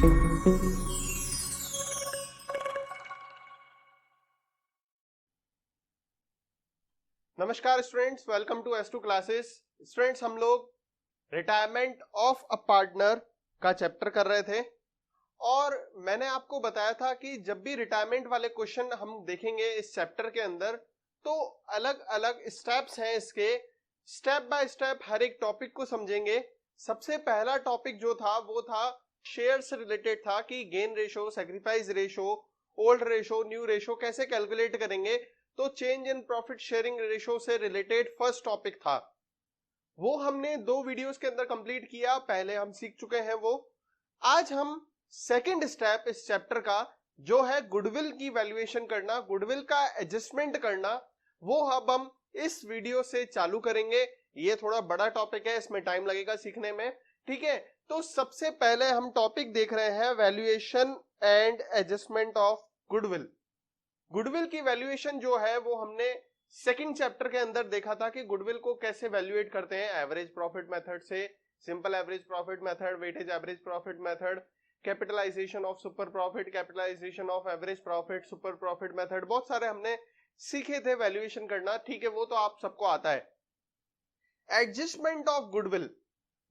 नमस्कार students, welcome to S2 classes. Students, हम लोग रिटायरमेंट ऑफ अ पार्टनर का चैप्टर कर रहे थे और मैंने आपको बताया था कि जब भी रिटायरमेंट वाले क्वेश्चन हम देखेंगे इस चैप्टर के अंदर तो अलग अलग स्टेप्स हैं इसके। स्टेप बाय स्टेप हर एक टॉपिक को समझेंगे। सबसे पहला टॉपिक जो था वो था शेयर से रिलेटेड था कि gain ratio, sacrifice ratio, old ratio, new ratio कैसे कैलकुलेट करेंगे। तो change in profit sharing ratio से रिलेटेड फर्स्ट टॉपिक था, वो हमने 2 वीडियोस के अंदर कंप्लीट किया। पहले हम सीख चुके हैं वो। आज हम सेकंड स्टेप इस चैप्टर का जो है गुडविल की वैल्यूएशन करना, गुडविल का एडजस्टमेंट करना, वो अब हम इस वीडियो से चालू करेंगे। ये थोड़ा बड़ा टॉपिक है, इसमें टाइम लगेगा सीखने में, ठीक है। तो सबसे पहले हम टॉपिक देख रहे हैं valuation and adjustment of goodwill. Goodwill की वैल्यूएशन जो है वो हमने सेकंड चैप्टर के अंदर देखा था कि गुडविल को कैसे वैल्यूएट करते हैं, एवरेज प्रॉफिट मेथड से, simple average profit method, weightage average profit method, capitalisation of super profit, capitalisation of average profit, super profit method, बहुत सारे हमने सीखे थे वैल्यूएशन करना, ठीक है, वो तो आप सबको आता है। एडजस्टमेंट ऑफ गुडविल,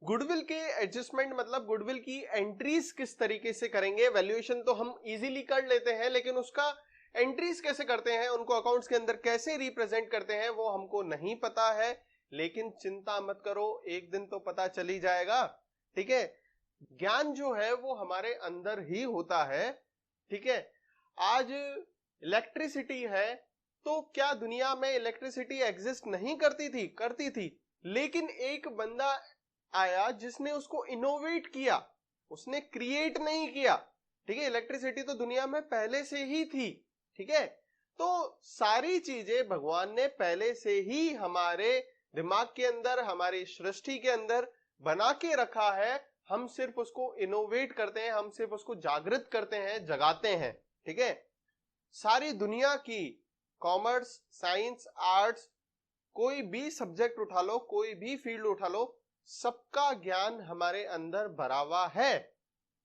गुडविल के एडजस्टमेंट मतलब गुडविल की एंट्रीज किस तरीके से करेंगे। वैल्यूएशन तो हम इजीली कर लेते हैं, लेकिन उसका एंट्रीज कैसे करते हैं, उनको अकाउंट्स के अंदर कैसे रिप्रेजेंट करते हैं, वो हमको नहीं पता है। लेकिन चिंता मत करो, एक दिन तो पता चल ही जाएगा, ठीक है। ज्ञान जो है वो हमारे अंदर ही होता है, ठीक है। आज इलेक्ट्रिसिटी है तो क्या दुनिया में इलेक्ट्रिसिटी एग्जिस्ट नहीं करती थी? करती थी, लेकिन एक बंदा आया जिसने उसको इनोवेट किया, उसने क्रिएट नहीं किया, ठीक है। इलेक्ट्रिसिटी तो दुनिया में पहले से ही थी, ठीक है। तो सारी चीजें भगवान ने पहले से ही हमारे दिमाग के अंदर, हमारी सृष्टि के अंदर बना के रखा है। हम सिर्फ उसको इनोवेट करते हैं, हम सिर्फ उसको जागृत करते हैं, जगाते हैं, ठीक है। सारी दुनिया की कॉमर्स, साइंस, आर्ट्स, कोई भी सब्जेक्ट उठा लो, कोई भी फील्ड उठा लो, सबका ज्ञान हमारे अंदर भरा हुआ है,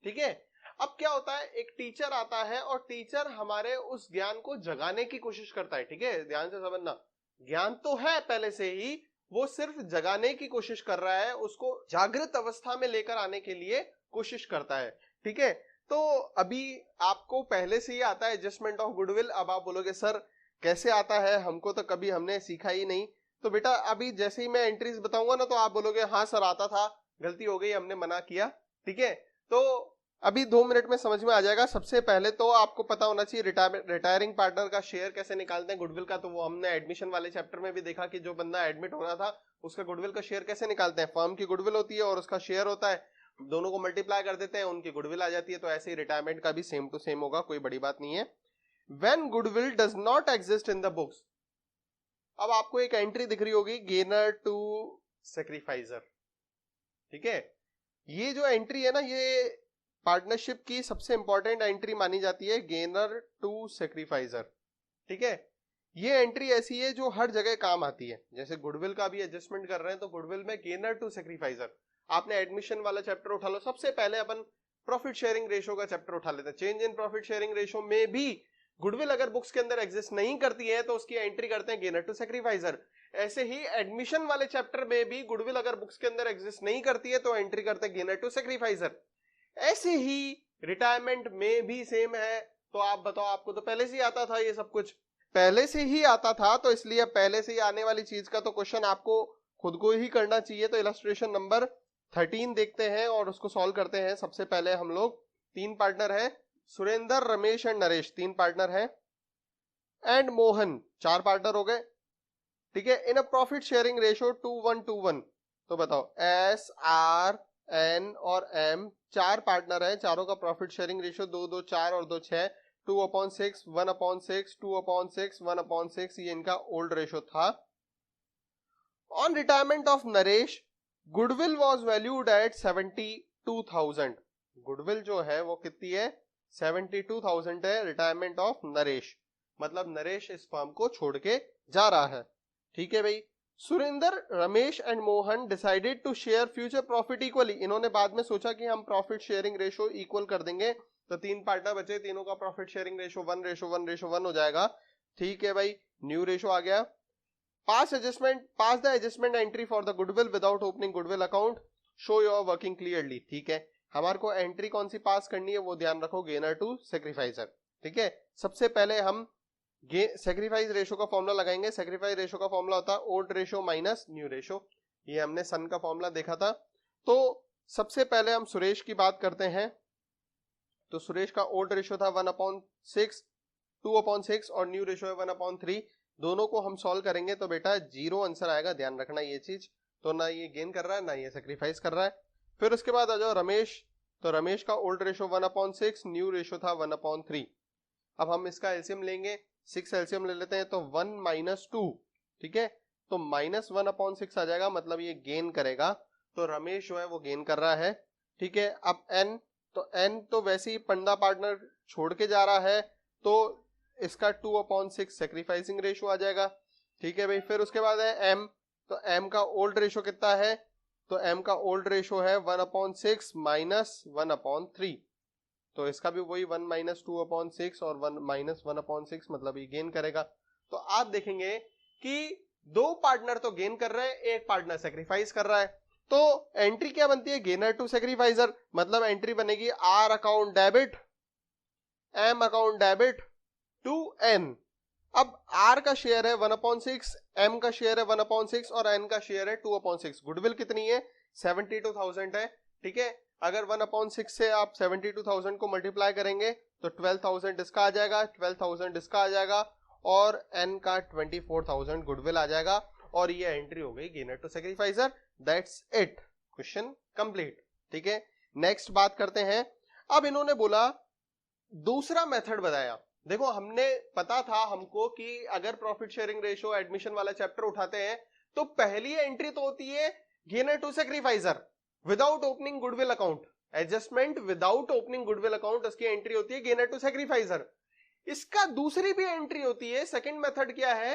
ठीक है। अब क्या होता है, एक टीचर आता है और टीचर हमारे उस ज्ञान को जगाने की कोशिश करता है, ठीक है। ध्यान से समझना, ज्ञान तो है पहले से ही, वो सिर्फ जगाने की कोशिश कर रहा है, उसको जागृत अवस्था में लेकर आने के लिए कोशिश करता है, ठीक है। तो अभी आपको पहले से ही आता है एडजस्टमेंट ऑफ गुडविल। अब आप बोलोगे सर कैसे आता है, हमको तो कभी हमने सीखा ही नहीं। तो बेटा अभी जैसे ही मैं एंट्रीज बताऊंगा ना तो आप बोलोगे हाँ सर आता था, गलती हो गई, हमने मना किया, ठीक है। तो अभी 2 मिनट में समझ में आ जाएगा। सबसे पहले तो आपको पता होना चाहिए रिटायरिंग पार्टनर का शेयर कैसे निकालते हैं गुडविल का। तो वो हमने एडमिशन वाले चैप्टर में भी देखा कि जो बंदा एडमिट हो रहा था उसका गुडविल का शेयर कैसे निकालते हैं। फर्म की गुडविल होती है और उसका शेयर होता है, दोनों को मल्टीप्लाई कर देते हैं, उनकी गुडविल आ जाती है। तो ऐसे ही रिटायरमेंट का भी सेम टू सेम होगा, कोई बड़ी बात नहीं है। When goodwill does not exist in the books, अब आपको एक एंट्री दिख रही होगी, गेनर टू सैक्रिफाइजर, ठीक है। ये जो एंट्री है ना, ये पार्टनरशिप की सबसे इंपॉर्टेंट एंट्री मानी जाती है, गेनर टू सैक्रिफाइजर, ठीक है। ये एंट्री ऐसी है जो हर जगह काम आती है। जैसे गुडविल का भी एडजस्टमेंट कर रहे हैं तो गुडविल में गेनर टू सैक्रिफाइजर, आपने एडमिशन वाला चैप्टर उठा लो, सबसे पहले अपन प्रॉफिट शेयरिंग रेशो का चैप्टर उठा लेते हैं। Change in profit sharing ratio में भी गुडविल अगर बुक्स के अंदर एग्जिस्ट नहीं करती है तो उसकी एंट्री करते हैं गेनर टू सैक्रिफाइजर। ऐसे ही एडमिशन वाले चैप्टर में भी गुडविल अगर बुक्स के अंदर एग्जिस्ट नहीं करती है तो एंट्री करते हैं गेनर टू सैक्रिफाइजर। ऐसे ही रिटायरमेंट में भी सेम है। तो आप बताओ, आपको तो पहले से ही आता था, ये सब कुछ पहले से ही आता था, तो इसलिए पहले से ही आने वाली चीज का तो क्वेश्चन आपको खुद को ही करना चाहिए। तो इलस्ट्रेशन नंबर 13 देखते हैं और उसको सॉल्व करते हैं। सबसे पहले हम लोग 3 पार्टनर है, सुरेंद्र, रमेश एंड नरेश 3 पार्टनर है, एंड मोहन 4 पार्टनर हो गए, ठीक है। इन अ प्रॉफिट शेयरिंग रेशो 2:1:1। तो बताओ एस, आर, एन और एम 4 पार्टनर है, चारों का प्रॉफिट शेयरिंग रेशो 2:2:4 और 2:6, 2/6, 1/6, 2/6, 1/6, ये इनका ओल्ड रेशो था। On retirement of Naresh, goodwill was valued at 72,000। Goodwill जो है वो कितनी है, 72,000 है रिटायरमेंट ऑफ नरेश, मतलब नरेश इस फर्म को छोड़ के जा रहा है, ठीक है भाई। Surendra, Ramesh and Mohan decided to share future profit equally. इन्होंने बाद में सोचा कि हम प्रॉफिट शेयरिंग रेशो इक्वल कर देंगे, तो 3 पार्टनर बचे, तीनों का प्रॉफिट शेयरिंग रेशो 1:1:1 हो जाएगा। ठीक है भाई, न्यू रेशो आ गया। Pass the adjustment entry for the goodwill without opening goodwill account, show your working clearly. ठीक है, हमारे को एंट्री कौन सी पास करनी है वो ध्यान रखो, गेनर टू सेक्रीफाइसर। ठीक है, सबसे पहले हम सेक्रीफाइस रेशो का फॉर्मूला लगाएंगे। सेक्रीफाइस रेशो का फॉर्मूला होता है old ratio minus new ratio. ये हमने सन का फॉर्मूला देखा था। तो सबसे पहले हम सुरेश की बात करते हैं। तो सुरेश का ओल्ड रेशो था 1/6, 2/6 और न्यू रेशो है 1/3। दोनों को हम सॉल्व करेंगे तो बेटा 0 आंसर आएगा, ध्यान रखना ये चीज। तो ना ये गेन कर रहा है ना ये सेक्रीफाइस कर रहा है। फिर उसके बाद आ जाओ रमेश। तो रमेश का ओल्ड रेशो 1/6, न्यू रेशो था 1/3। अब हम इसका एलसीएम लेंगे, 6 एलसीएम ले लेते हैं तो 1 - 2। ठीक है, तो -1/6 आ जाएगा, मतलब ये गेन करेगा। तो रमेश जो है वो गेन कर रहा है। ठीक है, अब एन, तो एन तो वैसे ही पंडा पार्टनर छोड़ के जा रहा है, तो इसका 2/6 सेक्रीफाइसिंग रेशो आ जाएगा। ठीक है भाई, फिर उसके बाद है एम। तो एम का ओल्ड रेशो कितना है? तो एम का ओल्ड रेशो है 1/6 - 1/3। तो इसका भी वही 1 - 2/6 और 1 - 1/6, मतलब ये गेन करेगा। तो आप देखेंगे कि 2 पार्टनर तो गेन कर रहे हैं, एक पार्टनर सेक्रीफाइस कर रहा है। तो एंट्री क्या बनती है? गेनर टू सेक्रीफाइजर, मतलब एंट्री बनेगी R account debit, M account debit to N. अब आर का शेयर है 1/6, एम का शेयर है 1/6 और एन का शेयर है 2/6। गुडविल कितनी है? 72,000 है। ठीक है, अगर 1/6 से आप 72,000 को मल्टीप्लाई करेंगे तो 12,000 इसका आ जाएगा, 12,000 इसका आ जाएगा और एन का 24,000 गुडविल आ जाएगा। और ये एंट्री हो गई gainer to sacrificer. That's it, question complete. ठीक है, नेक्स्ट बात करते हैं। अब इन्होंने बोला दूसरा मेथड बताया। देखो, हमने पता था हमको कि अगर प्रॉफिट शेयरिंग रेशो एडमिशन वाला चैप्टर उठाते हैं तो पहली एंट्री तो होती है gainer to sacrificer without opening goodwill account. Adjustment without opening goodwill account, उसकी एंट्री होती है गेनर टू सेक्रीफाइजर। इसका दूसरी भी एंट्री होती है। सेकंड मेथड क्या है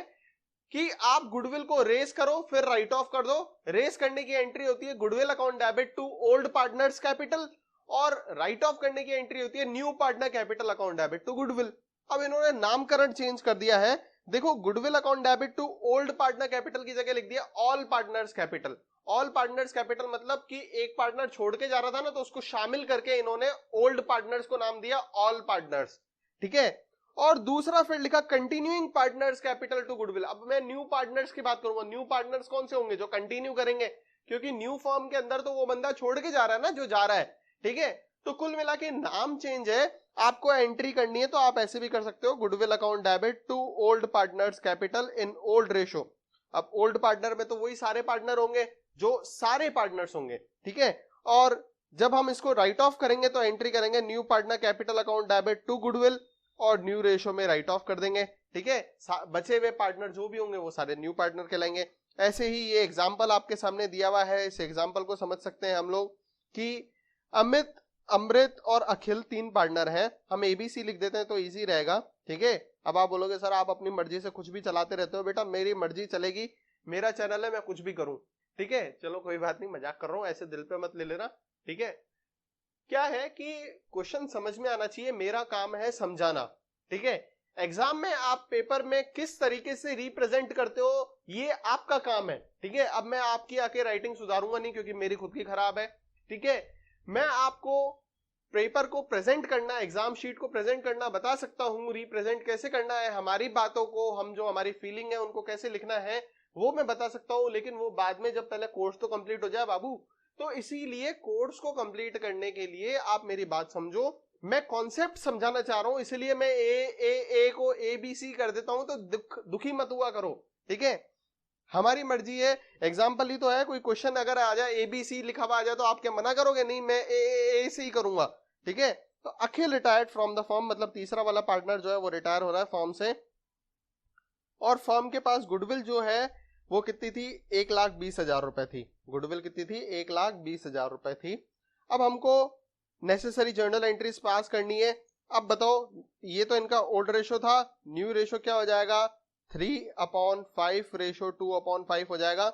कि आप गुडविल को रेस करो फिर राइट ऑफ कर दो। रेस करने की एंट्री होती है goodwill account debit to old partners capital और राइट ऑफ करने की एंट्री होती है new partner capital account debit to goodwill. अब इन्होंने नामकरण चेंज कर दिया है। देखो, goodwill account debit to old partner capital की जगह लिख दिया all partners capital. All partners capital मतलब कि एक पार्टनर छोड़ के जा रहा था ना, तो उसको शामिल करके इन्होंने ओल्ड पार्टनर्स को नाम दिया ऑल पार्टनर्स। ठीक है, और दूसरा फिर लिखा continuing partners capital to goodwill. अब मैं न्यू पार्टनर्स की बात करूंगा। न्यू पार्टनर्स कौन से होंगे? जो कंटिन्यू करेंगे, क्योंकि न्यू फर्म के अंदर तो वो बंदा छोड़ के जा रहा है ना जो जा रहा है। ठीक है, तो कुल मिला के नाम चेंज है। आपको एंट्री करनी है तो आप ऐसे भी कर सकते हो, goodwill account debit to old partners capital in old ratio. अब ओल्ड पार्टनर में तो वही सारे पार्टनर होंगे जो सारे पार्टनर्स होंगे। ठीक है, और जब हम इसको राइट ऑफ करेंगे तो एंट्री करेंगे new partner capital account debit to goodwill और न्यू रेशो में राइट ऑफ कर देंगे। ठीक है, बचे हुए पार्टनर जो भी होंगे वो सारे न्यू पार्टनर कहलाएंगे। ऐसे ही ये एग्जांपल आपके सामने दिया हुआ है, इस एग्जांपल को समझ सकते हैं हम लोग कि अमित, अमृत और अखिल 3 पार्टनर हैं। हम एबीसी लिख देते हैं तो इजी रहेगा। ठीक है, अब आप बोलोगे सर आप अपनी मर्जी से कुछ भी चलाते रहते हो। बेटा, मेरी मर्जी चलेगी, मेरा चैनल है, मैं कुछ भी करूं। ठीक है, चलो कोई बात नहीं, मजाक कर रहा हूं, ऐसे दिल पे मत ले लेना। ठीक है, क्या है कि क्वेश्चन समझ में आना चाहिए, मेरा काम है समझाना। ठीक है, एग्जाम में आप पेपर में किस तरीके से रिप्रेजेंट करते हो ये आपका काम है। ठीक है, अब मैं आपकी आके राइटिंग सुधारूंगा नहीं क्योंकि मेरी खुद की खराब है। ठीक है, मैं आपको पेपर को प्रेजेंट करना, एग्जाम शीट को प्रेजेंट करना बता सकता हूं। रिप्रेजेंट कैसे करना है, हमारी बातों को, हम जो हमारी फीलिंग है उनको कैसे लिखना है वो मैं बता सकता हूं, लेकिन वो बाद में, जब पहले कोर्स तो कंप्लीट हो जाए बाबू। तो इसीलिए कोर्स को कंप्लीट करने के लिए आप मेरी बात समझो, मैं कॉन्सेप्ट समझाना चाह रहा हूं, इसलिए मैं ए को ए बी सी कर देता हूं, तो दुखी मत हुआ करो। ठीक है, हमारी मर्जी है, एग्जाम्पल ही तो है। कोई क्वेश्चन अगर आ जाए एबीसी लिखा हुआ आ जाए तो आप क्या मना करोगे? नहीं, मैं ए से ही करूंगा। ठीक है, तो अखिल रिटायर्ड फ्रॉम द फर्म, मतलब तीसरा वाला पार्टनर जो है वो रिटायर हो रहा है फर्म से, और फर्म के पास गुडविल जो है वो कितनी थी? 1,20,000 रुपए थी। गुडविल कितनी थी? 1,20,000 रुपए थी। अब हमको नेसेसरी जर्नल एंट्रीज पास करनी है। अब बताओ, ये तो इनका ओल्ड रेशो था, न्यू रेशो क्या हो जाएगा? 3/5 हो जाएगा।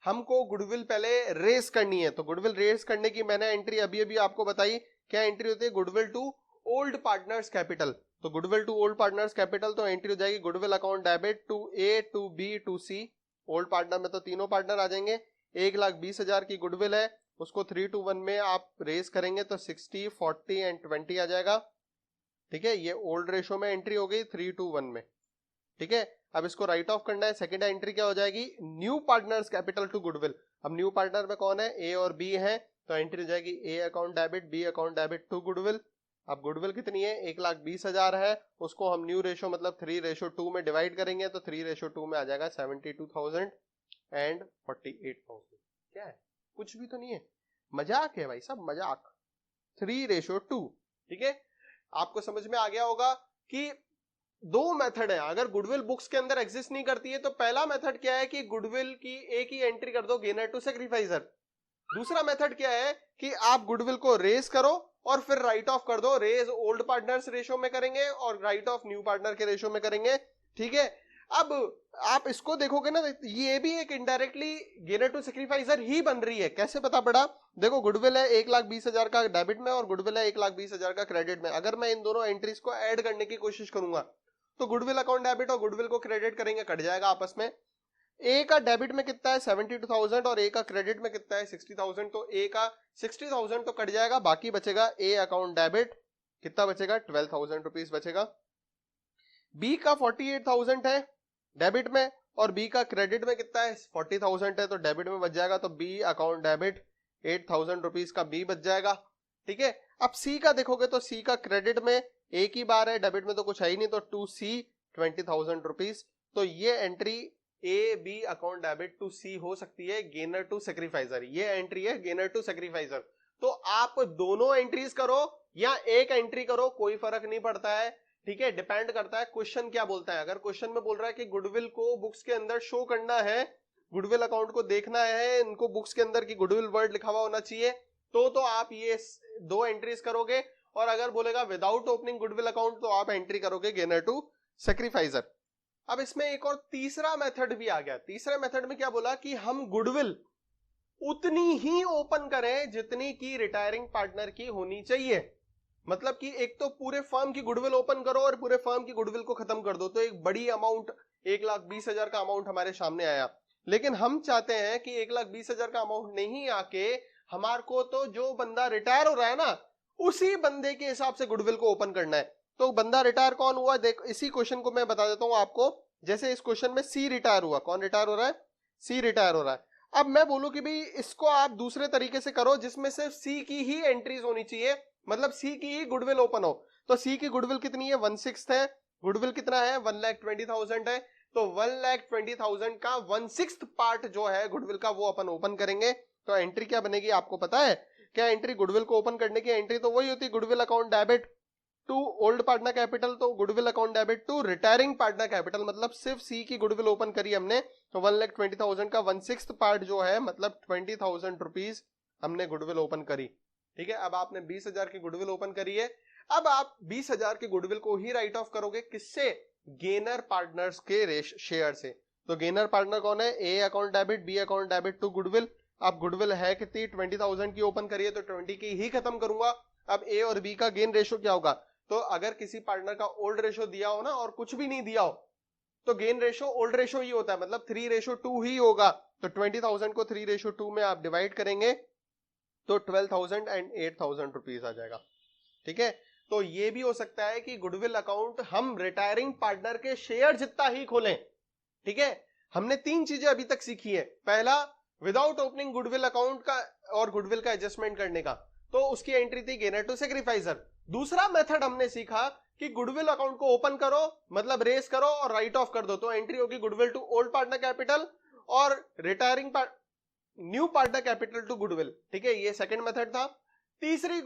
हमको गुडविल पहले रेस करनी है, तो गुडविल रेस करने की मैंने एंट्री अभी अभी आपको बताई। क्या एंट्री होती है? Goodwill to old partners capital. तो goodwill to old partners capital, तो एंट्री हो जाएगी goodwill account debit to A to B to C. Old partner में तो तीनों पार्टनर आ जाएंगे। 1,20,000 की गुडविल है, उसको 3:1 में आप रेस करेंगे तो 60, 40 एंड 20 आ जाएगा। ठीक है, ये ओल्ड रेशो में एंट्री हो गई 3:1 में। ठीक है, अब इसको राइट ऑफ करना है। सेकंड एंट्री क्या हो जाएगी? New partners capital to goodwill. अब न्यू पार्टनर में कौन है? ए और बी है, तो एंट्री हो जाएगी A account debit B account debit to goodwill. अब गुडविल कितनी है? 1,20,000 है, उसको हम न्यू रेशो मतलब 3:2 में डिवाइड करेंगे तो 3:2 में आ जाएगा 72,000 एंड 48,000। क्या है? कुछ भी तो नहीं है, मजाक है भाई साहब, मजाक। 3:2। ठीक है, आपको समझ में आ गया होगा कि दो मेथड है। अगर गुडविल बुक्स के अंदर एग्जिस्ट नहीं करती है तो पहला मेथड क्या है कि गुडविल की एक ही एंट्री कर दो, गेनर टू सैक्रिफाइसर। दूसरा मेथड क्या है कि आप गुडविल को रेज करो और फिर राइट ऑफ कर दो। रेज ओल्ड पार्टनर्स रेशो में करेंगे और राइट ऑफ न्यू पार्टनर के रेशो में करेंगे। ठीक है, अब आप इसको देखोगे ना, ये भी एक इनडायरेक्टली गेनर टू सैक्रिफाइसर ही बन रही है। कैसे पता पड़ा? देखो, गुडविल है 1,20,000 का डेबिट में और गुडविल है 1,20,000 का क्रेडिट में। अगर मैं इन दोनों एंट्रीज को ऐड करने की कोशिश करूंगा तो गुडविल अकाउंट डेबिट और गुडविल को क्रेडिट करेंगे, कट जाएगा आपस में। ए का डेबिट में कितना है? 72,000 और ए का क्रेडिट में कितना है? 60,000। तो ए का 60,000 तो कट जाएगा, बाकी बचेगा ए अकाउंट डेबिट। कितना बचेगा? 12,000 रुपीज बचेगा। बी का 48,000 है डेबिट में और बी का क्रेडिट में कितना है? 40,000 है, तो डेबिट में बच जाएगा, तो बी अकाउंट डेबिट 8,000 रुपीज का बी बच जाएगा। ठीक है, अब सी का देखोगे तो सी का क्रेडिट में एक ही बार है, डेबिट में तो कुछ है ही नहीं, तो 2C 20,000 रुपीज। तो ये entry A B account debit to C हो सकती है गेनर टू सैक्रिफाइसर। ये एंट्री है गेनर टू सैक्रिफाइसर। तो आप दोनों एंट्रीज करो या एक एंट्री करो, कोई फर्क नहीं पड़ता है। ठीक है, डिपेंड करता है क्वेश्चन क्या बोलता है। अगर क्वेश्चन में बोल रहा है कि गुडविल को बुक्स के अंदर शो करना है, गुडविल अकाउंट को देखना है, इनको बुक्स के अंदर की गुडविल वर्ड लिखा हुआ होना चाहिए, तो आप ये दो एंट्रीज करोगे। और अगर बोलेगा विदाउट ओपनिंग गुडविल अकाउंट तो आप एंट्री करोगे गेनर टू सैक्रिफाइसर। अब इसमें एक और तीसरा मेथड भी आ गया। तीसरे मेथड में क्या बोला कि हम गुडविल उतनी ही ओपन करें जितनी की रिटायरिंग पार्टनर की होनी चाहिए। मतलब कि एक तो पूरे फर्म की गुडविल ओपन करो और पूरे फर्म की गुडविल को खत्म कर दो, तो एक बड़ी अमाउंट 1,20,000 का अमाउंट हमारे सामने आया। लेकिन हम चाहते हैं कि 1,20,000 का अमाउंट नहीं आके हमारे को तो जो बंदा रिटायर हो रहा है ना, उसी बंदे के हिसाब से गुडविल को ओपन करना है। तो बंदा रिटायर कौन हुआ? देख, इसी क्वेश्चन को मैं बता देता हूं आपको। जैसे इस क्वेश्चन में सी रिटायर हुआ। कौन रिटायर हो रहा है? सी रिटायर हो रहा है। अब मैं बोलूं कि भाई इसको आप दूसरे तरीके से करो जिसमें सिर्फ सी की ही एंट्रीज होनी चाहिए, मतलब सी की ही गुडविल ओपन हो। तो सी की गुडविल कितनी है? 1/6 है। गुडविल कितना है? 1,20,000 है। तो 1,20,000 का 1/6 पार्ट जो है गुडविल का वो अपन ओपन करेंगे। तो एंट्री क्या बनेगी आपको पता है क्या? एंट्री गुडविल को ओपन करने की एंट्री तो वही होती है, goodwill account debit to old partner capital, तो goodwill account debit to retiring partner capital. मतलब सिर्फ सी की गुडविल ओपन करी हमने, तो 1,20,000 का 1/6 पार्ट जो है मतलब 20,000 रुपीज हमने गुडविल ओपन करी। ठीक है, अब आपने 20,000 की गुडविल ओपन करी है। अब आप 20,000 की गुडविल को ही राइट ऑफ करोगे। किससे? गेनर पार्टनर्स के शेयर से। तो गेनर पार्टनर कौन है? A account debit B account debit to goodwill. अब गुडविल है कितनी? 20,000 की ओपन करिए, तो 20 की ही खत्म करूंगा। अब ए और बी का गेन रेशो क्या होगा? तो अगर किसी पार्टनर का ओल्ड रेशो दिया हो ना और कुछ भी नहीं दिया हो तो गेन रेशो ओल्ड रेशो ही होता है, मतलब 3:2 ही होगा। तो 20,000 को 3:2 में आप डिवाइड करेंगे तो 12,000 एंड 8,000 रुपीज आ जाएगा। ठीक है, तो ये भी हो सकता है कि गुडविल अकाउंट हम रिटायरिंग पार्टनर के शेयर जितना ही खोलें। ठीक है, हमने 3 चीजें अभी तक सीखी है। पहला, विदाउट ओपनिंग गुडविल अकाउंट का और गुडविल का एडजस्टमेंट करने का, तो उसकी एंट्री थी गेनर टू सैक्रिफाइसर। दूसरा मेथड हमने सीखा कि गुडविल अकाउंट को ओपन करो, मतलब रेस करो और राइट ऑफ कर दो, तो एंट्री होगी goodwill to old partner capital और retiring new partner capital to goodwill. ठीक है, ये सेकंड मेथड था। तीसरी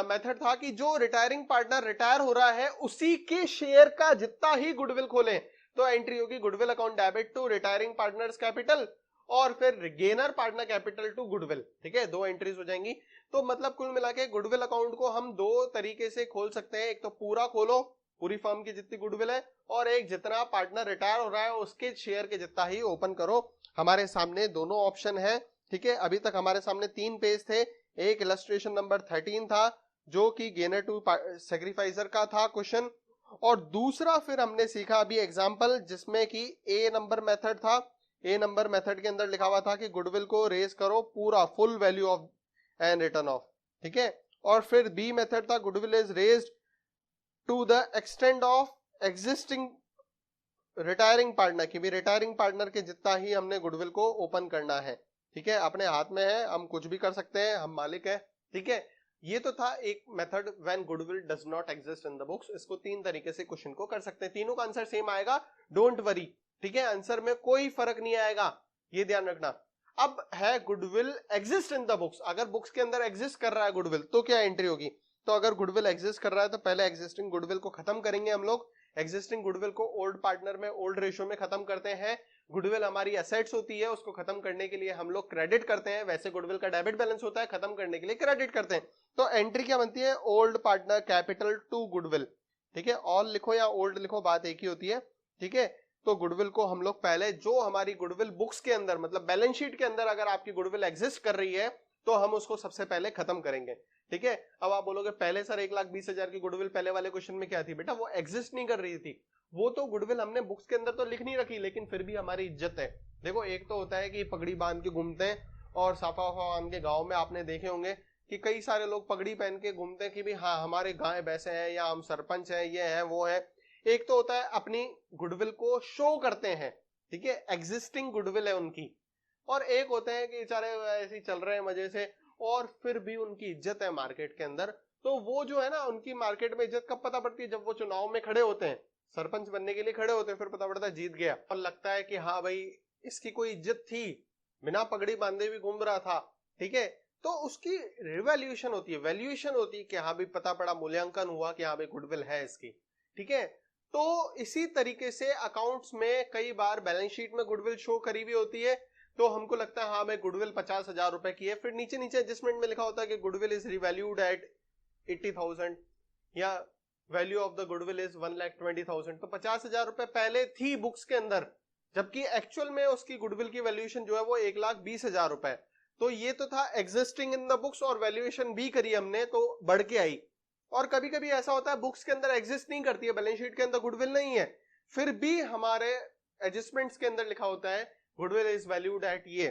मेथड था कि जो रिटायरिंग पार्टनर रिटायर हो रहा है उसी के शेयर का जितना ही गुडविल खोलें, तो एंट्री होगी goodwill account debit to retiring partners capital और फिर gainer partner capital to goodwill. ठीक है, 2 एंट्रीज हो जाएंगी। तो मतलब कुल मिला के गुडविल अकाउंट को हम 2 तरीके से खोल सकते हैं। एक तो पूरा खोलो, पूरी फर्म की जितनी गुडविल है, और एक जितना पार्टनर रिटायर हो रहा है उसके शेयर के जितना ही ओपन करो। हमारे सामने दोनों ऑप्शन है, ठीक है। अभी तक हमारे सामने 3 पेज थे। एक इलस्ट्रेशन नंबर 13 था जो कि गेनर टू सैक्रिफाइसर का था क्वेश्चन, और दूसरा फिर हमने सीखा अभी एग्जांपल जिसमें कि ए नंबर मेथड था। ए नंबर मेथड के अंदर लिखा हुआ था कि गुडविल को रेज करो पूरा full value of and written off, ठीक है। और फिर बी मेथड था goodwill is raised to the extent of existing retiring partner, की भी रिटायरिंग पार्टनर के जितना ही हमने गुडविल को ओपन करना है, ठीक है। अपने हाथ में है, हम कुछ भी कर सकते हैं, हम मालिक है, ठीक है। ये तो था एक method when goodwill does not exist in the books. इसको 3 तरीके से क्वेश्चन को कर सकते हैं, तीनों का आंसर सेम आएगा, डोंट वरी, ठीक है। आंसर में कोई फर्क नहीं आएगा, ये ध्यान रखना। अब है goodwill exist in the books, अगर बुक्स के अंदर एग्जिस्ट कर रहा है गुडविल तो क्या एंट्री होगी। तो अगर गुडविल एग्जिस्ट कर रहा है तो पहले एग्जिस्टिंग गुडविल को खत्म करेंगे हम लोग। एग्जिस्टिंग गुडविल को ओल्ड पार्टनर में ओल्ड रेशियो में खत्म करते हैं। गुडविल हमारी एसेट्स होती है, उसको खत्म करने के लिए हम लोग क्रेडिट करते हैं, वैसे गुडविल का डेबिट बैलेंस होता है, खत्म करने के लिए क्रेडिट करते हैं। तो एंट्री क्या बनती है, old partner capital to goodwill, ठीक है। ऑल लिखो या ओल्ड लिखो, बात एक ही होती है, ठीक है। तो गुडविल को हम लोग पहले जो हमारी गुडविल बुक्स के अंदर मतलब बैलेंस शीट के अंदर अगर आपकी गुडविल एग्जिस्ट कर रही है तो हम उसको सबसे पहले खत्म करेंगे, ठीक है। अब आप बोलोगे पहले सर 1,20,000 की गुडविल पहले वाले क्वेश्चन में क्या थी, बेटा वो एग्जिस्ट नहीं कर रही थी, वो तो गुडविल हमने बुक्स के अंदर तो लिख नहीं रखी, लेकिन फिर भी हमारी इज्जत है। देखो एक तो होता है कि पगड़ी बांध के घूमते हैं, और साफा बांध के गाँव में आपने देखे होंगे कि कई सारे लोग पगड़ी पहन के घूमते हैं कि भी हाँ हमारे गाय भैंसे हैं या हम सरपंच हैं, ये है वो है। एक तो होता है अपनी गुडविल को शो करते हैं, ठीक है, एग्जिस्टिंग गुडविल है उनकी, और एक होते हैं कि बेचारे ऐसे ही चल रहे हैं मजे से और फिर भी उनकी इज्जत है मार्केट के अंदर। तो वो जो है ना, उनकी मार्केट में इज्जत कब पता पड़ती है, जब वो चुनाव में खड़े होते हैं, सरपंच बनने के लिए खड़े होते हैं, फिर पता पड़ता है जीत गया, और लगता है कि हाँ भाई इसकी कोई इज्जत थी, बिना पगड़ी बांधे भी घूम रहा था, ठीक है। तो उसकी रिवैल्यूएशन होती है, वैल्यूएशन होती है कि हाँ भाई पता पड़ा, मूल्यांकन हुआ कि हाँ भाई गुडविल है इसकी, ठीक है। तो इसी तरीके से अकाउंट्स में कई बार बैलेंस शीट में गुडविल शो करी हुई होती है, तो हमको लगता है हाँ मैं गुडविल 50,000 रुपए की है, फिर नीचे नीचे एडजस्टमेंट में लिखा होता है कि गुडविल इज रिवैल्यूड एट 80,000 या value of the goodwill is 1,20,000। तो 50,000 रुपए पहले थी बुक्स के अंदर, जबकि एक्चुअल में उसकी गुडविल की वैल्यूएशन जो है वो 1,20,000 रुपए। तो ये तो था एग्जिस्टिंग इन द बुक्स, और वैल्यूएशन भी करी हमने तो बढ़ के आई। और कभी कभी ऐसा होता है बुक्स के अंदर एग्जिस्ट नहीं करती है, बैलेंस शीट के अंदर गुडविल नहीं है, फिर भी हमारे एडजस्टमेंट्स के अंदर लिखा होता है गुडविल इज वैल्यूड एट ये,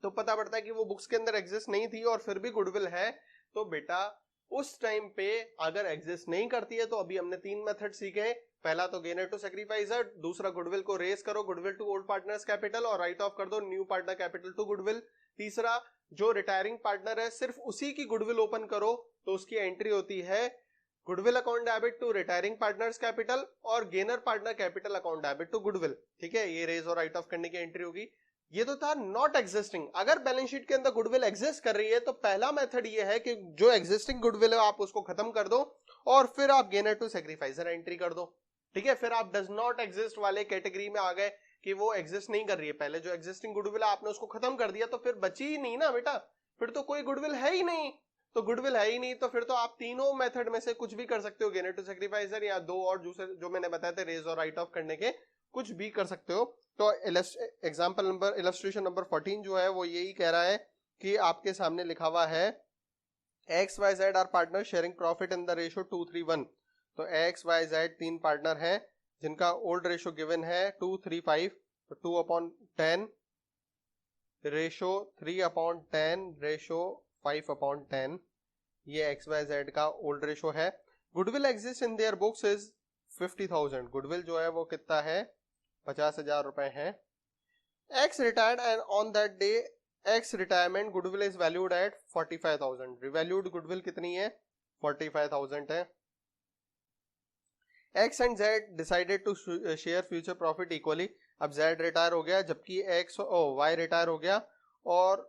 तो पता पड़ता है कि वो बुक्स के अंदर एग्जिस्ट नहीं थी और फिर भी गुडविल है। तो बेटा उस टाइम पे अगर एग्जिस्ट नहीं करती है तो अभी हमने 3 मेथड सीखे, पहला तो गेनर टू सैक्रिफाइसर, दूसरा गुडविल को रेज करो goodwill to old partners capital और राइट ऑफ कर दो new partner capital to goodwill, तीसरा जो रिटायरिंग पार्टनर है सिर्फ उसी की गुडविल ओपन करो तो उसकी एंट्री होती है goodwill account debit to retiring partners capital और gainer partner capital account debit to goodwill, ठीक है। ये रेज और राइट ऑफ करने की एंट्री होगी। ये तो था नॉट एग्जिस्टिंग। अगर बैलेंस शीट के अंदर गुडविल एग्जिस्ट कर रही है तो पहला मेथड ये है कि जो एग्जिस्टिंग गुडविल है आप उसको खत्म कर दो और फिर आप गेनर टू सैक्रिफाइसर एंट्री कर दो, ठीक है। फिर आप डज नॉट एग्जिस्ट वाले कैटेगरी में आ गए कि वो एग्जिस्ट नहीं कर रही है, पहले जो एग्जिस्टिंग गुडविल है आपने उसको खत्म कर दिया तो फिर बची ही नहीं ना बेटा, फिर तो कोई गुडविल है ही नहीं। तो गुडविल है ही नहीं तो फिर तो आप तीनों मेथड में से कुछ भी कर सकते हो, गेनर टू सैक्रिफाइसर या दो और दूसरे जो मैंने बताया थे रेज और राइट ऑफ करने के, कुछ भी कर सकते हो। तो एग्जांपल नंबर इलस्ट्रेशन नंबर 14 जो है वो यही कह रहा है कि आपके सामने लिखा हुआ है X Y Z are partner sharing profit in the ratio 2:3:1। तो एक्स वाई जेड 3 पार्टनर हैं जिनका ओल्ड रेशियो गिवन है 2:3:5, तो 2/10 रेशियो 3/10 रेशियो 5/10, ये एक्स वाई जेड का ओल्ड रेशियो है। Goodwill exist in their books is 50,000, goodwill जो है वो कितना है 50,000 रुपए है। X retired and on that day X retirement goodwill is valued at 45,000, revalued goodwill कितनी है 45,000 है। X and Z decided to share future profit equally, अब जेड रिटायर हो गया जबकि एक्स वाई रिटायर हो गया और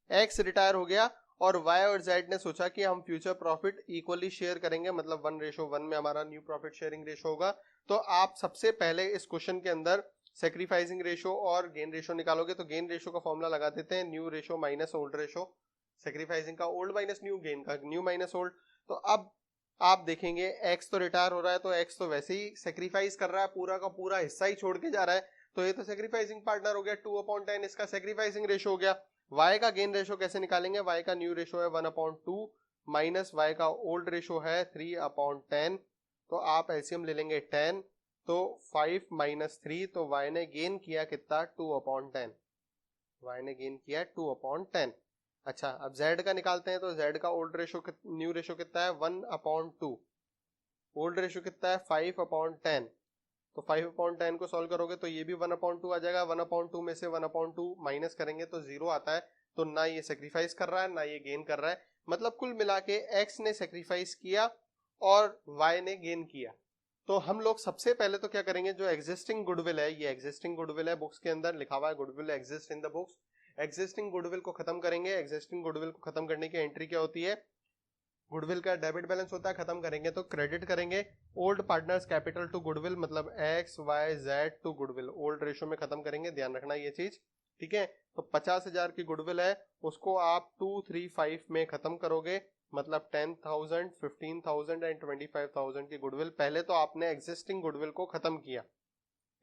एक्स रिटायर हो गया और वाई और जेड ने सोचा कि हम फ्यूचर प्रॉफिट इक्वली शेयर करेंगे, मतलब 1:1 में हमारा न्यू प्रॉफिट शेयरिंग रेशो होगा। तो आप सबसे पहले इस क्वेश्चन के अंदर सैक्रिफाइसिंग रेशो और गेन रेशो निकालोगे, तो गेन रेशो का फॉर्मूला लगा देते हैं new ratio minus old ratio, sacrificing का ओल्ड माइनस न्यू, गेन का न्यू माइनस ओल्ड। तो अब आप देखेंगे x तो रिटायर हो रहा है, तो x तो वैसे ही सेक्रीफाइस कर रहा है, पूरा का पूरा हिस्सा ही छोड़ के जा रहा है, तो ये तो सेक्रीफाइसिंग पार्टनर हो गया, 2/10 इसका सेक्रीफाइसिंग रेशो हो गया। y का गेन रेशो कैसे निकालेंगे, y का न्यू रेशो है 1/2 माइनस y का ओल्ड रेशो है 3/10, तो आप एलसीएम ले लेंगे 10, तो 5 माइनस 3, तो y ने गेन किया कितना 2/10, y ने गेन किया 2/10। अच्छा अब z का निकालते हैं, तो z का ओल्ड रेशो न्यू रेशो कितना है 1/2, ओल्ड रेशो कितना है 5/10, तो 5/10 को सॉल्व करोगे तो ये भी 1/2 आ जाएगा, 1/2 में से 1/2 माइनस करेंगे तो 0 आता है, तो ना ये सेक्रीफाइस कर रहा है ना ये गेन कर रहा है, मतलब कुल मिला के x ने सेक्रीफाइस किया और y ने गेन किया। तो हम लोग सबसे पहले तो क्या करेंगे, जो एग्जिस्टिंग गुडविल है, ये एग्जिस्टिंग गुडविल है, बुक्स के अंदर लिखा हुआ है goodwill exist in the books, existing goodwill को खत्म करेंगे। एग्जिस्टिंग गुडविल को खत्म करने की एंट्री क्या होती है, गुडविल का डेबिट बैलेंस होता है, खत्म करेंगे तो क्रेडिट करेंगे। Old partners capital to goodwill, मतलब X Y Z to goodwill, old ratio में खत्म करेंगे, ध्यान रखना ये चीज, ठीक है। तो 50,000 की गुडविल है, उसको आप 235 में खत्म करोगे, मतलब 10,000, 15,000 एंड 25,000 की गुडविल। पहले तो आपने एग्जिस्टिंग गुडविल को खत्म किया,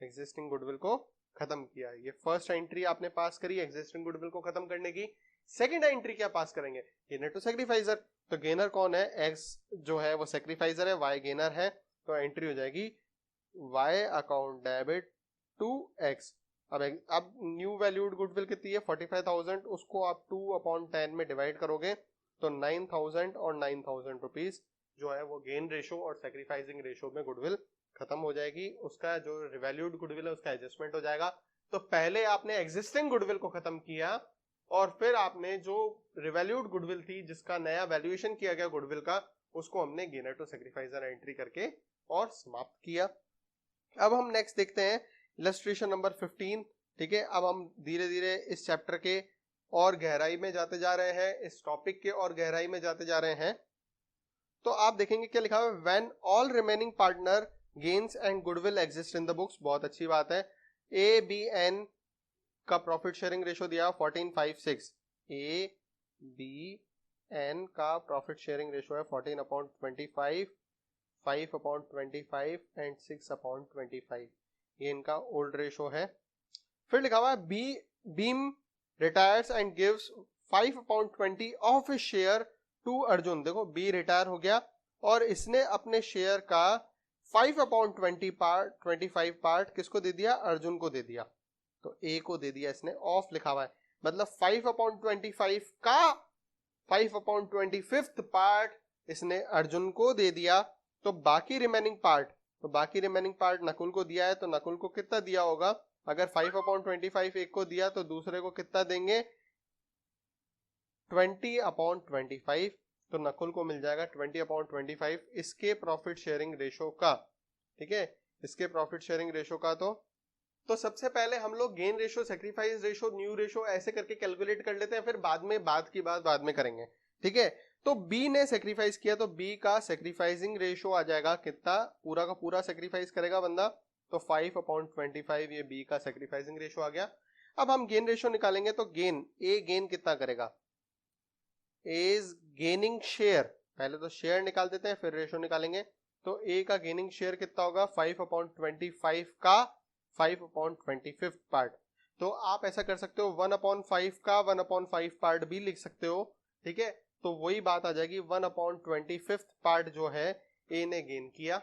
एग्जिस्टिंग गुडविल को खत्म किया, ये फर्स्ट एंट्री आपने पास करी एग्जिस्टिंग गुडविल को खत्म करने की। सेकंड एंट्री क्या पास करेंगे, गेनर टू सेक्रीफाइजर, तो गेनर कौन है, एक्स जो है वो सेक्रीफाइजर है, वाई गेनर है, तो एंट्री हो जाएगी Y account debit to X. अब न्यू वैल्यूड गुडविल कितनी है 45,000, उसको आप 2/10 में डिवाइड करोगे तो 9,000 और 9,000 रुपीज जो है वो गेन रेशो और सेक्रीफाइसिंग रेशो में गुडविल खत्म हो जाएगी, उसका जो रिवैल्यूड गुडविल है उसका एडजस्टमेंट हो जाएगा। तो पहले आपने एग्जिस्टिंग गुडविल को खत्म किया और फिर आपने जो रिवैल्यूड गुडविल थी जिसका नया वैल्यूएशन किया गया गुडविल का, उसको हमने गेनर टू सेक्रीफाइजर एंट्री करके और समाप्त किया। अब हम नेक्स्ट देखते हैं इलस्ट्रेशन नंबर 15, ठीक है। अब हम धीरे धीरे इस चैप्टर के और गहराई में जाते जा रहे हैं, इस टॉपिक के और गहराई में जाते जा रहे हैं। तो आप देखेंगे क्या लिखा हुआ है, when all remaining partner gains and goodwill exist in the books, बहुत अच्छी बात है। ए बी एन का प्रॉफिट शेयरिंग रेशो दिया 14:5:6, ए बी एन का प्रॉफिट शेयरिंग रेशो है 14/25, 5/25 एंड 6/25, ये इनका ओल्ड रेशो है। फिर लिखा हुआ है Bheem retires and gives 5/20 of his share to Arjun. देखो बी रिटायर हो गया और इसने अपने शेयर का 5/25 पार्ट किसको दे दिया, अर्जुन को दे दिया, तो ए को दे दिया इसने, ऑफ लिखा हुआ है, मतलब 5/25 का 5/25 पार्ट इसने अर्जुन को दे दिया। तो बाकी रिमेनिंग पार्ट नकुल को दिया है, तो नकुल को कितना दिया होगा, अगर 5/25 एक को दिया तो दूसरे को कितना देंगे 20/25, तो नकुल को मिल जाएगा 20/25 इसके प्रॉफिट शेयरिंग रेशो का, ठीक है, इसके प्रॉफिट शेयरिंग रेशो का। तो सबसे पहले हम लोग gain ratio, sacrifice ratio, new ratio ऐसे करके कैलकुलेट कर लेते हैं, फिर बाद में करेंगे, ठीक है। तो बी ने सेक्रीफाइस किया, तो बी का सेक्रीफाइसिंग रेशो आ जाएगा कितना, पूरा का पूरा सेक्रीफाइस करेगा बंदा, तो 5/25 ये बी का सेक्रीफाइसिंग रेशो आ गया। अब हम गेन रेशो निकालेंगे, तो ए गेन कितना करेगा, इज गेनिंग शेयर, पहले तो शेयर निकाल देते हैं फिर रेशो निकालेंगे। तो ए का गेनिंग शेयर कितना होगा 5/25 का 5/25 पार्ट, तो आप ऐसा कर सकते हो 1/5 का 1/5 पार्ट भी लिख सकते हो, ठीक है। तो वही बात आ जाएगी 1/25 पार्ट जो है ए ने गेन किया,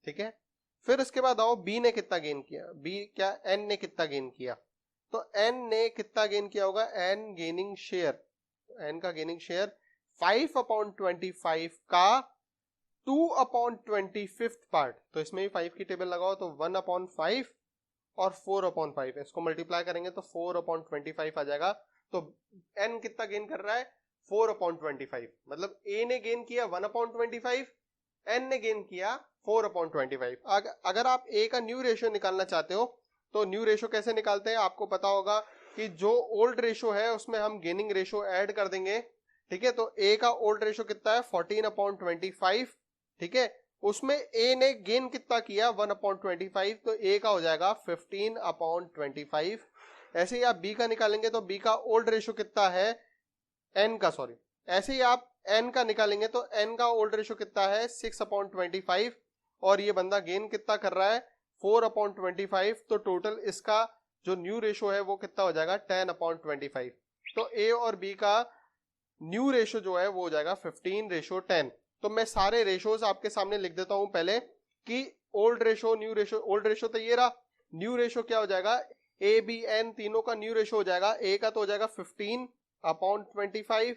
ठीक है। फिर इसके बाद आओ बी ने कितना गेन किया, बी क्या एन ने कितना गेन किया, तो एन ने कितना गेन किया होगा, एन गेनिंग शेयर, एन का गेनिंग शेयर 5/25 का 2/25 पार्ट, तो इसमें भी 5 की टेबल लगाओ, तो 1/5 और 4/5, इसको मल्टीप्लाई करेंगे तो 4/25 आ जाएगा। तो n कितना गेन कर रहा है 4/25, मतलब a ने गेन किया 1/25, n ने गेन किया 4/25। अगर आप a का न्यू रेशियो निकालना चाहते हो तो न्यू रेशियो कैसे निकालते हैं, आपको पता होगा कि जो ओल्ड रेशियो है उसमें हम गेनिंग रेशियो ऐड कर देंगे, ठीक है। तो a का ओल्ड रेशियो कितना है 14/25, ठीक है, उसमें a ने गेन कितना किया 1/25, तो a का हो जाएगा 15/25। ऐसे ही आप b का निकालेंगे, तो b का ओल्ड रेशियो कितना है n का, सॉरी, ऐसे ही आप एन का निकालेंगे तो एन का ओल्ड रेशो कितना है 6/25 और ये बंदा गेन कितना कर रहा है 4/25, तो टोटल इसका जो न्यू रेशो है वो कितना हो जाएगा 10/25। तो ए और बी का न्यू रेशो जो है वो हो जाएगा 15:10। तो मैं सारे रेशोज आपके सामने लिख देता हूं पहले कि old ratio new ratio, old ratio तो ये रहा, न्यू रेशो क्या हो जाएगा ए बी एन तीनों का न्यू रेशो हो जाएगा, ए का तो हो जाएगा 15/25,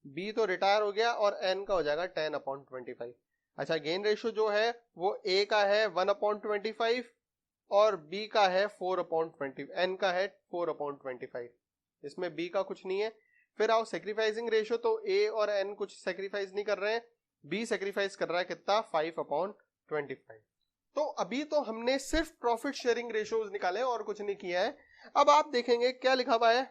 बी तो रिटायर हो गया और एन का हो जाएगा 10/25। अच्छा गेन रेशो जो है वो ए का है 1/25 और बी का है 4/20, एन का है 4/25, इसमें बी का कुछ नहीं है। फिर आओ सेक्रीफाइसिंग रेशो, तो ए और एन कुछ सेक्रीफाइस नहीं कर रहे हैं, बी सेक्रीफाइस कर रहा है कितना 5/25। तो अभी तो हमने सिर्फ प्रॉफिट शेयरिंग रेशियोज निकाले और कुछ नहीं किया है। अब आप देखेंगे क्या लिखा हुआ है,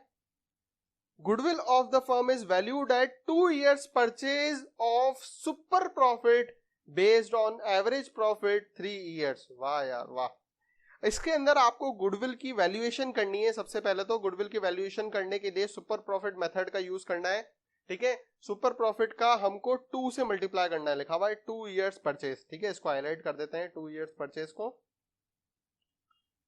goodwill of the firm is valued eight 2 years purchase of super profit based on average profit 3 years। वाह यार वाह, इसके अंदर आपको गुडविल की वैल्यूएशन करनी है। सबसे पहले तो गुडविल की वैल्यूएशन करने के लिए सुपर प्रॉफिट मेथड का यूज करना है, ठीक है। सुपर प्रॉफिट का हमको 2 से मल्टीप्लाई करना है, लिखा हुआ है 2 years परचेज, ठीक है। इसको हाईलाइट कर देते हैं 2 years परचेज को,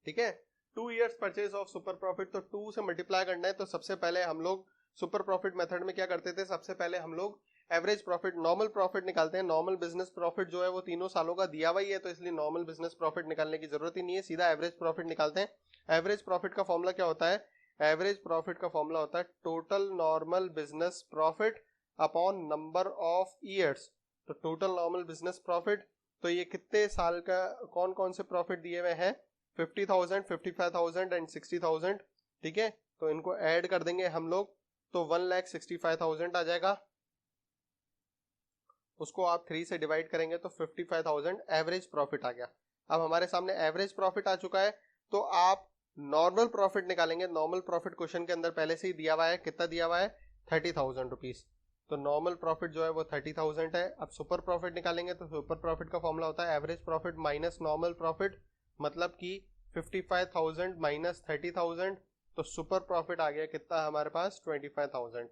ठीक है। 2 years purchase of super profit, तो 2 से मल्टीप्लाई करना है। तो सबसे पहले हम लोग सुपर प्रॉफिट मेथड में क्या करते थे, सबसे पहले हम लोग एवरेज प्रॉफिट नॉर्मल प्रॉफिट निकालते हैं। नॉर्मल बिजनेस प्रॉफिट जो है वो तीनों सालों का दिया हुआ ही है, तो इसलिए नॉर्मल बिजनेस प्रॉफिट निकालने की जरूरत ही नहीं है, सीधा एवरेज प्रॉफिट निकालते हैं। एवरेज प्रॉफिट का फॉर्मूला क्या होता है, एवरेज प्रॉफिट का फॉर्मूला होता है total normal business profit upon number of years. तो टोटल नॉर्मल बिजनेस प्रॉफिट, तो ये कितने साल का कौन कौन से प्रॉफिट दिए हुए हैं, 50,000, 55,000 एंड 60,000, ठीक है। तो इनको ऐड कर देंगे हम लोग, तो 1,65,000 आ जाएगा। उसको आप 3 से डिवाइड करेंगे तो 55,000 एवरेज प्रॉफिट आ गया। अब हमारे सामने एवरेज प्रॉफिट आ चुका है, तो आप नॉर्मल प्रॉफिट निकालेंगे। नॉर्मल प्रॉफिट क्वेश्चन के अंदर पहले से ही दिया हुआ है, कितना दिया हुआ है 30,000 रुपीज, तो नॉर्मल प्रॉफिट जो है वो 30,000 है। अब सुपर प्रॉफिट निकालेंगे तो सुपर प्रॉफिट का फॉर्मूला होता है average profit minus normal profit, मतलब कि 55,000 माइनस 30,000, तो सुपर प्रॉफिट आ गया कितना हमारे पास 25,000।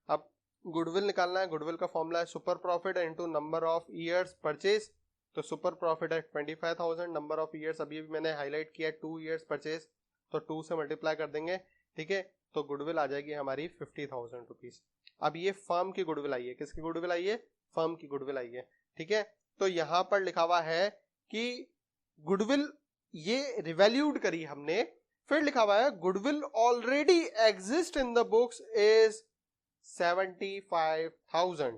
अब गुडविल निकालना है, गुडविल का फॉर्मूला है super profit into number of years purchase, तो सुपर प्रॉफिट है 25,000, नंबर ऑफ ईयर्स अभी भी मैंने हाईलाइट किया 2 years परचेज, तो 2 से मल्टीप्लाई कर देंगे, ठीक है। तो गुडविल आ जाएगी हमारी 50,000 रुपीज। अब ये फर्म की गुडविल आई है, किसकी गुडविल आई है, फर्म की गुडविल आई है, ठीक है। तो यहां पर लिखा हुआ है कि गुडविल ये रिवैल्यूड करी हमने, फिर लिखा हुआ है goodwill already exist in the books is 75,000।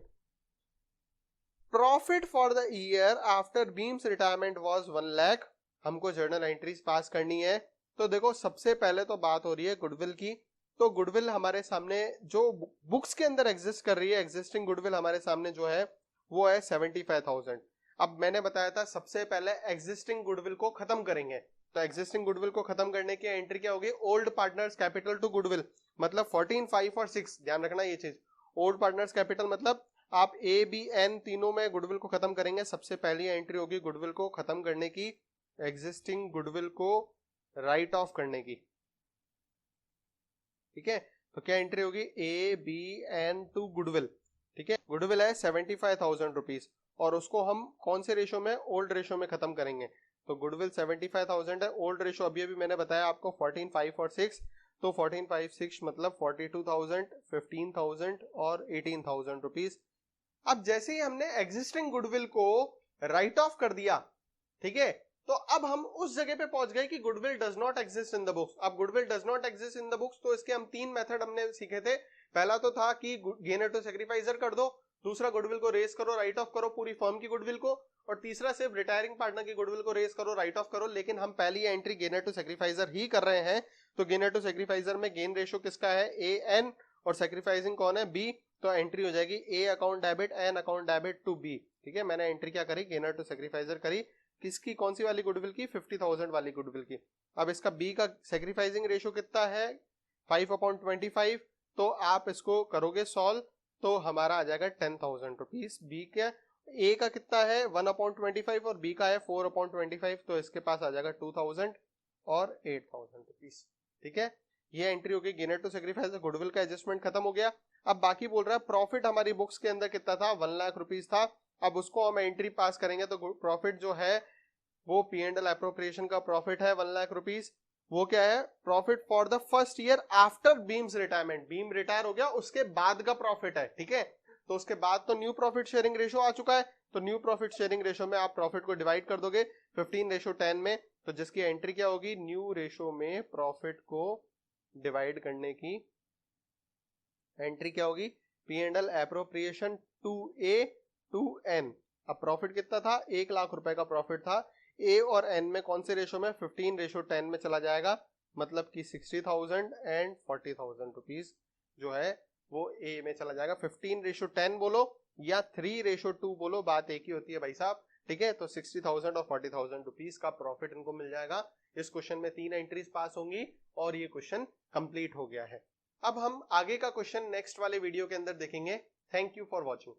Profit for the year after beams retirement was 1 lakh. हमको जर्नल एंट्रीज पास करनी है। तो देखो सबसे पहले तो बात हो रही है गुडविल की, तो गुडविल हमारे सामने जो बुक्स के अंदर एग्जिस्ट कर रही है, एग्जिस्टिंग गुडविल हमारे सामने जो है वो है 75,000। अब मैंने बताया था सबसे पहले एग्जिस्टिंग गुडविल को खत्म करेंगे, तो एग्जिस्टिंग गुडविल को खत्म करने की एंट्री क्या होगी, old partners capital to goodwill, मतलब 14, 5 और 6, ध्यान रखना ये चीज। ओल्ड पार्टनर्स कैपिटल मतलब आप ए बी एन तीनों में गुडविल को खत्म करेंगे, सबसे पहली एंट्री होगी गुडविल को खत्म करने की, एग्जिस्टिंग गुडविल को राइट ऑफ करने की, ठीक है। तो क्या एंट्री होगी A B N to goodwill, ठीक है। गुडविल है 75,000 रुपीज और उसको हम कौन से रेशो में, ओल्ड रेशो में खत्म करेंगे। तो गुडविल 75,000 है, ओल्ड रेशो अभी अभी मैंने बताया आपको 14, 5 और 6, तो 14, 5, 6 मतलब 42,000, 15,000 और 18,000 रुपीज। अब जैसे ही हमने एग्जिस्टिंग गुडविल को राइट ऑफ कर दिया, ठीक है, तो अब हम उस जगह पे पहुंच गए कि goodwill does not exist in the books. अब goodwill does not exist in the books, तो इसके हम 3 मेथड हमने सीखे थे। पहला तो था कि गेनर टू सैक्रिफाइसर कर दो, दूसरा गुडविल को रेस करो, राइट ऑफ करो पूरी फर्म की गुडविल को, और तीसरा सिर्फ रिटायरिंग पार्टनर की गुडविल को रेस करो, राइट ऑफ करो। लेकिन हम पहली एंट्री गेनर टू सैक्रिफाइसर ही कर रहे हैं, तो गेनर टू सैक्रिफाइसर में गेन रेशो किसका है ए एन और सैक्रिफाइसिंग कौन है बी, तो एंट्री हो जाएगी A account debit N account debit to B, ठीक है। मैंने एंट्री क्या करी, गेनर टू सैक्रिफाइसर करी, किसकी, कौन सी वाली गुडविल की, 50,000 वाली गुडविल की। अब इसका बी का सैक्रिफाइसिंग रेशो कितना है 5/25, तो आप इसको करोगे सॉल्व तो हमारा आ जाएगा 10,000 रुपीज। बी का ए का कितना है 1/25 और बी का है 4/25, तो इसके पास आ जाएगा 2,000 और 8,000 रुपीज, ठीक है। ये एंट्री होगी गेनर टू सैक्रिफाइस, गुडविल का एडजस्टमेंट खत्म हो गया। अब बाकी बोल रहा है प्रॉफिट हमारी बुक्स के अंदर कितना था, 1 लाख रुपीज था। अब उसको हम एंट्री पास करेंगे तो प्रॉफिट जो है वो P&L एप्रोप्रिएशन का प्रॉफिट है 1 लाख रुपीज। वो क्या है, profit for the first year after beams retirement, beam retire हो गया उसके बाद का प्रॉफिट है, ठीक है। तो उसके बाद तो न्यू प्रॉफिट शेयरिंग रेशो आ चुका है, तो न्यू प्रॉफिट शेयरिंग रेशो में आप प्रॉफिट को डिवाइड कर दोगे 15:10 में, तो जिसकी एंट्री क्या होगी, न्यू रेशो में प्रॉफिट को डिवाइड करने की एंट्री क्या होगी, P&L appropriation 2A to N। अब प्रॉफिट कितना था, 1 लाख रुपए का प्रॉफिट था। A और N में कौन से रेशो में, 15:10 में चला जाएगा, मतलब कि 60,000 एंड 40,000 रुपीज जो है वो A में चला जाएगा। 15:10 बोलो या 3:2 बोलो, बात एक ही होती है भाई साहब, ठीक है। तो 60,000 और 40,000 रुपीज का प्रॉफिट इनको मिल जाएगा। इस क्वेश्चन में 3 एंट्रीज पास होंगी और ये क्वेश्चन कंप्लीट हो गया है। अब हम आगे का क्वेश्चन नेक्स्ट वाले वीडियो के अंदर देखेंगे। Thank you for watching.